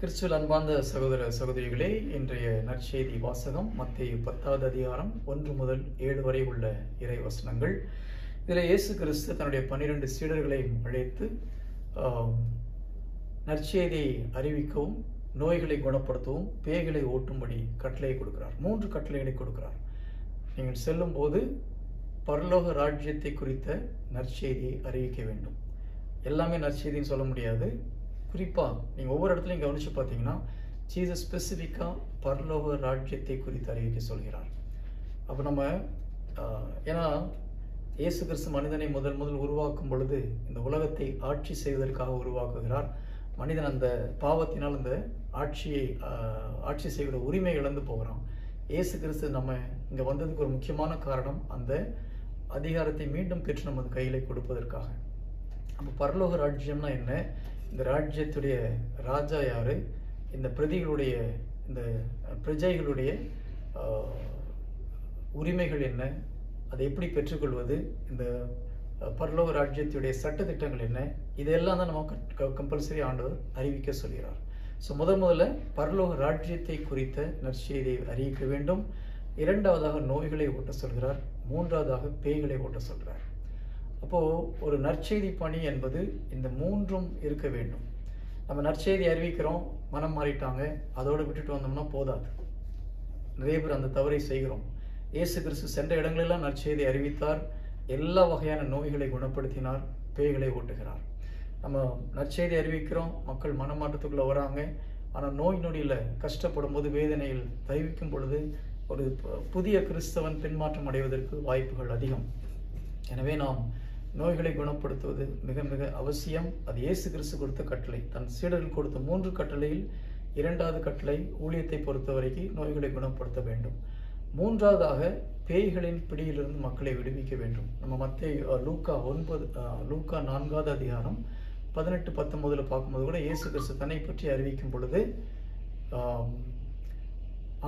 கிறிஸ்துவில் அன்பார்ந்த சகோதர சகோதரிகளே, இன்றைய நற்செய்தி வாசகம் மத்தேயு 10வது அதிகாரம் 1 முதல் 7 வரை உள்ள இறை வசனங்கள். இதில் இயேசு கிறிஸ்து தன்னுடைய 12 சீடர்களையும் அழைத்து நற்செய்தியை அறிவிக்கவும், நோய்களை குணப்படுத்தவும், பேய்களை ஓட்டும்படி கட்டளை கொடுக்கிறார். 3 கட்டளைகளை கொடுக்கிறார். நீங்கள் செல்லும் போது பரலோக ராஜ்யத்தை குறித்த நற்செய்தியை அறிவிக்க வேண்டும். எல்லாமே நற்செய்தின்னு சொல்ல முடியாது. குறிப்பாக நீங்கள் ஒவ்வொரு இடத்துலையும் கவனித்து பார்த்தீங்கன்னா ஜீசஸ் ஸ்பெசிஃபிக்காக பரலோக ராஜ்யத்தை குறித்து அறிவிக்க சொல்கிறார். அப்போ நம்ம ஏன்னா இயேசு கிறிஸ்து மனிதனை முதல் உருவாக்கும் பொழுது இந்த உலகத்தை ஆட்சி செய்வதற்காக உருவாக்குகிறார். மனிதன் அந்த பாவத்தினால் அந்த ஆட்சி செய்கிற உரிமை இழந்து போகிறான். இயேசு கிறிஸ்து நம்ம இங்கே வந்ததுக்கு ஒரு முக்கியமான காரணம் அந்த அதிகாரத்தை மீண்டும் பெற்று நமது கையில் கொடுப்பதற்காக. அப்போ பரலோக ராஜ்யம்னா என்ன, இந்த ராஜ்யத்துடைய ராஜா யாரு, இந்த பிரஜைகளுடைய உரிமைகள் என்ன, அதை எப்படி பெற்றுக்கொள்வது, இந்த பரலோக ராஜ்யத்துடைய சட்டத்திட்டங்கள் என்ன, இதெல்லாம் தான் நம்ம கம்பல்சரி ஆண்டவர் அறிவிக்க சொல்கிறார். ஸோ முதல்ல பரலோக ராஜ்யத்தை குறித்த நற்செய்தியை அறிவிக்க வேண்டும். இரண்டாவதாக நோய்களை ஓட்ட சொல்கிறார். மூன்றாவதாக பேய்களை ஓட்ட சொல்கிறார். அப்போது ஒரு நற்செய்தி பணி என்பது இந்த மூன்றும் இருக்க வேண்டும். நம்ம நற்செய்தி அறிவிக்கிறோம், மனம் மாறிட்டாங்க, அதோடு விட்டுட்டு வந்தோம்னா போதாது. நிறைய பேர் அந்த தவறை செய்கிறோம். இயேசு கிறிஸ்து சென்ற இடங்களெல்லாம் நற்செய்தி அறிவித்தார், எல்லா வகையான நோய்களை குணப்படுத்தினார், பேய்களை ஓட்டுகிறார். நம்ம நற்செய்தி அறிவிக்கிறோம், மக்கள் மனமாற்றத்துக்குள்ளே வராங்க. ஆனால் நோய் நொடியில் கஷ்டப்படும் போது, வேதனையில் தவிக்கும் பொழுது ஒரு புதிய கிறிஸ்தவன் பின்மாற்றம் அடைவதற்கு வாய்ப்புகள் அதிகம். எனவே நாம் நோய்களை குணப்படுத்துவது மிக மிக அவசியம். அது இயேசு கிறிஸ்து கொடுத்த கட்டளை. தன் சீடர்கள் கொடுத்த 3 கட்டளையில் 2வது கட்டளை ஊழியத்தை பொறுத்தவரைக்கும் நோய்களை குணப்படுத்த வேண்டும். மூன்றாவதாக பேய்களின் பிடியிலிருந்து மக்களை விடுவிக்க வேண்டும். நம்ம லூக்கா 4வது அதிகாரம் 18-19 பார்க்கும்போது கூட இயேசு கிறிஸ்து தன்னை பற்றி அறிவிக்கும் பொழுது,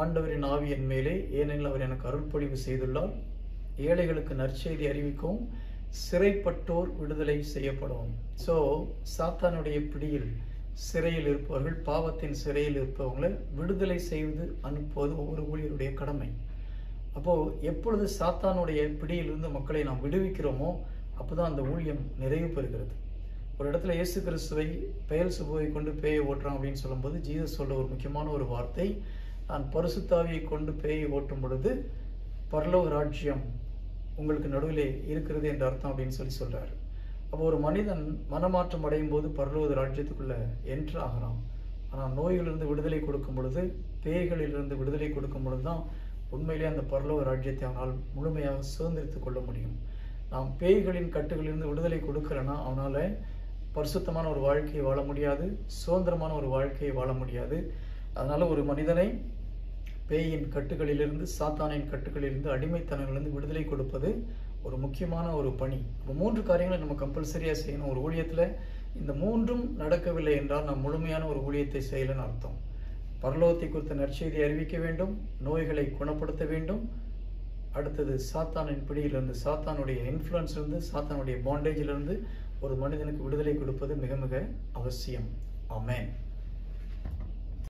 ஆண்டவரின் ஆவி என் மேலே, ஏனெனில் அவர் எனக்கு அருள்பொழிவு செய்துள்ளார், ஏழைகளுக்கு நற்செய்தி அறிவிக்கவும், சிறைப்பட்டோர் விடுதலை செய்யப்படும். ஸோ சாத்தானுடைய பிடியில் சிறையில் இருப்பவர்கள், பாவத்தின் சிறையில் இருப்பவங்களை விடுதலை செய்து அனுப்புவது ஒவ்வொரு ஊழியருடைய கடமை. அப்போது எப்பொழுது சாத்தானுடைய பிடியிலிருந்து மக்களை நாம் விடுவிக்கிறோமோ அப்போதான் அந்த ஊழியம் நிறைவு பெறுகிறது. ஒரு இடத்துல இயேசு கிறிஸ்துவை பெயல்செபூலை கொண்டு பேயை ஓட்டுறான் அப்படின்னு சொல்லும்போது ஜீசஸ் சொல்ல ஒரு முக்கியமான ஒரு வார்த்தை, நான் பரிசுத்தாவியை கொண்டு பேயை ஓட்டும் பொழுது பரலோக ராஜ்யம் உங்களுக்கு நடுவிலே இருக்கிறது என்ற அர்த்தம் அப்படின்னு சொல்றாரு. அப்போ ஒரு மனிதன் மனமாற்றம் அடையும் போது பரலோக ராஜ்யத்துக்குள்ள என்ட்ரு ஆகிறான். ஆனால் நோய்களிலிருந்து விடுதலை கொடுக்கும் பொழுது, பேய்களிலிருந்து விடுதலை கொடுக்கும் பொழுது தான் உண்மையிலே அந்த பரலோக ராஜ்யத்தை அவனால் முழுமையாக சுதந்திரித்துக் கொள்ள முடியும். நாம் பேய்களின் கட்டுகளிலிருந்து விடுதலை கொடுக்கலன்னா அவனால் பரிசுத்தமான ஒரு வாழ்க்கையை வாழ முடியாது, சுதந்திரமான ஒரு வாழ்க்கையை வாழ முடியாது. அதனால ஒரு மனிதனை பேயின் கட்டுகளிலிருந்து, சாத்தானின் கட்டுகளிலிருந்து, அடிமைத்தனங்களிலிருந்து விடுதலை கொடுப்பது ஒரு முக்கியமான ஒரு பணி. இப்போ 3 காரியங்களை நம்ம கம்பல்சரியாக செய்யணும். ஒரு ஊழியத்தில் இந்த 3ம் நடக்கவில்லை என்றால் நாம் முழுமையான ஒரு ஊழியத்தை செய்யலன்னு அர்த்தம். பரலோகத்தை குறித்த நற்செய்தி அறிவிக்க வேண்டும், நோய்களை குணப்படுத்த வேண்டும், அடுத்தது சாத்தானின் பிடியிலிருந்து, சாத்தானுடைய இன்ஃப்ளூயன்ஸிலிருந்து, சாத்தானுடைய பாண்டேஜிலிருந்து ஒரு மனிதனுக்கு விடுதலை கொடுப்பது மிக மிக அவசியம். ஆமென்.